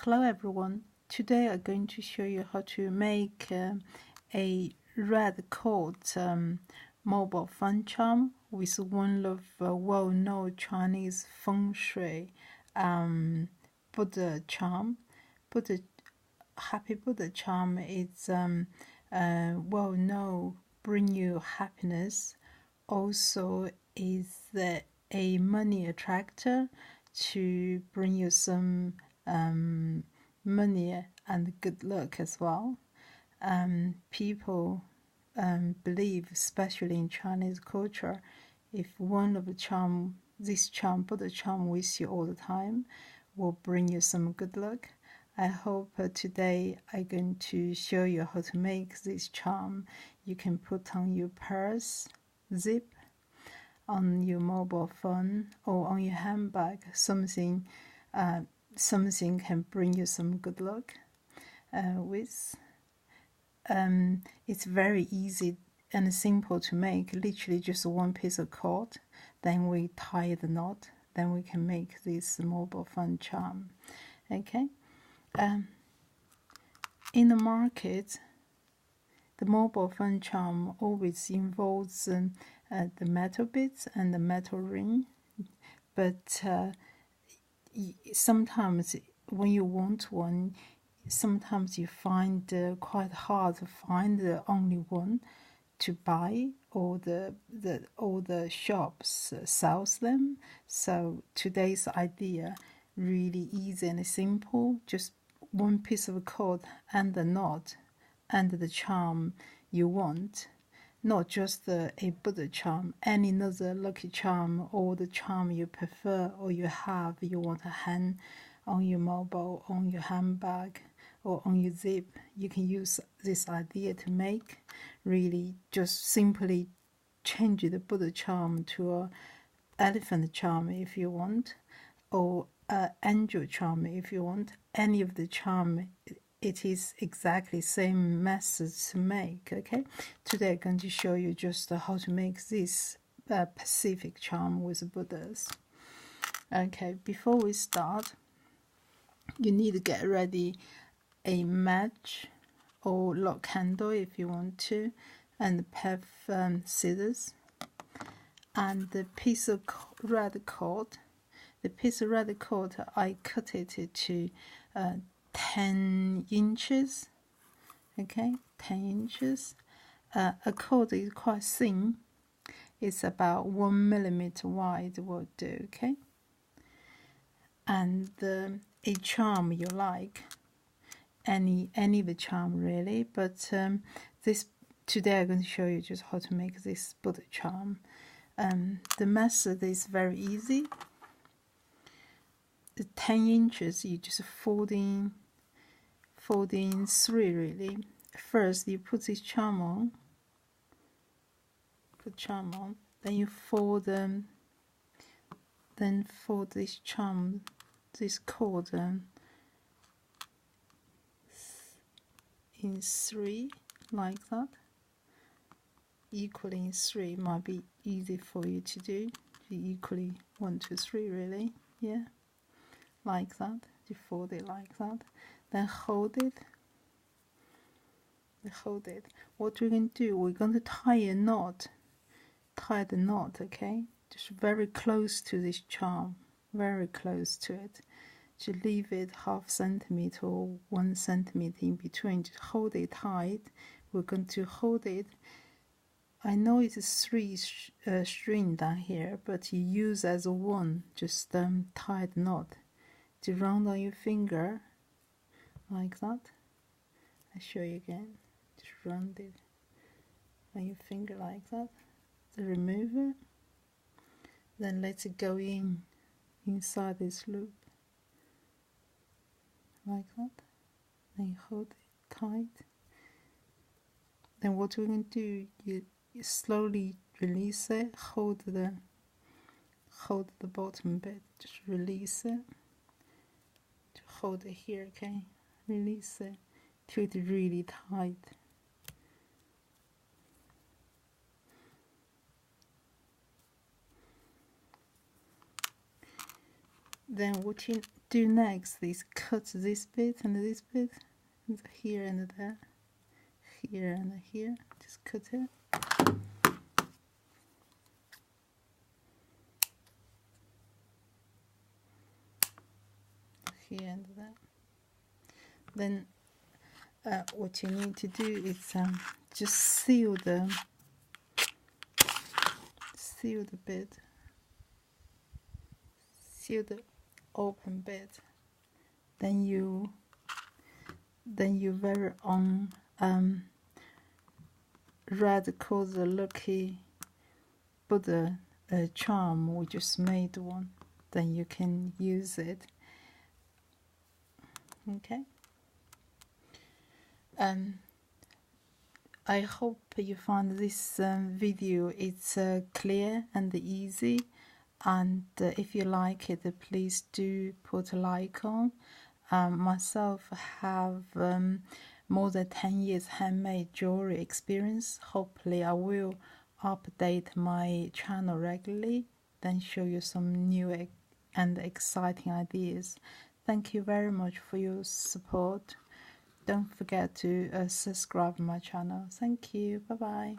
Hello everyone. Today I'm going to show you how to make a red cord mobile phone charm with one of well-known Chinese Feng Shui Buddha charm. Happy Buddha charm is well-known, bring you happiness. Also is a money attractor to bring you some money and good luck as well. People believe, especially in Chinese culture, if one of the this charm, Buddha charm with you all the time, will bring you some good luck. I hope today I'm going to show you how to make this charm. You can put on your purse, zip, on your mobile phone or on your handbag. Something can bring you some good luck with. It's very easy and simple to make, literally just one piece of cord, then we tie the knot, then we can make this mobile phone charm. Okay, in the market, the mobile phone charm always involves the metal bits and the metal ring, but sometimes when you want one, sometimes you find quite hard to find the only one to buy, or the shops sells them. So today's idea really easy and simple, just one piece of cord and the knot and the charm you want. Not just a Buddha charm, any other lucky charm or the charm you prefer or you have, you want to hang on your mobile, on your handbag or on your zip. You can use this idea to make. Really just simply change the Buddha charm to a elephant charm if you want, or angel charm if you want. Any of the charm, it is exactly same method to make. Okay, today I'm going to show you just how to make this Pacific charm with Buddhas. Okay, before we start, you need to get ready a match or log candle if you want to, and a pair of scissors, and the piece of red cord. The piece of red cord, I cut it to 10 inches. Okay, 10 inches. A cord is quite thin. It's about 1 millimeter wide will do. Okay, and a charm you like, any of the charm really, but this today I'm going to show you just how to make this Buddha charm. The method is very easy. The 10 inches you just fold in 3 really. First you put this charm on, then you fold this charm, this cord in 3 like that, equally in 3. Might be easy for you to do. Equally 1, 2, 3 really, yeah, like that. You fold it like that, then hold it. What we're going to do, we're going to tie the knot, okay, just very close to this charm, very close to it. To leave it half centimeter or 1 centimeter in between. Just hold it tight. We're going to hold it. I know it's 3 string down here, but you use as a 1. Just tie the knot to round on your finger like that. I'll show you again. Just round it on your finger like that. Then remove it. Then let it go inside this loop like that. Then you hold it tight. Then what we're going to do, you slowly release it. Hold the bottom bit. Just release it. To hold it here, okay. Release it till it's really tight. Then what you do next is cut this bit and this bit, here and there, here and here. Just cut it. Here and there. Then what you need to do is just seal the bit, seal the open bit. Then you very own red color lucky Buddha charm. We just made one. Then you can use it. Okay. I hope you find this video it's clear and easy, and if you like it, please do put a like on. Myself have more than 10 years handmade jewelry experience. Hopefully I will update my channel regularly, then show you some new and exciting ideas. Thank you very much for your support. Don't forget to subscribe to my channel. Thank you. Bye bye.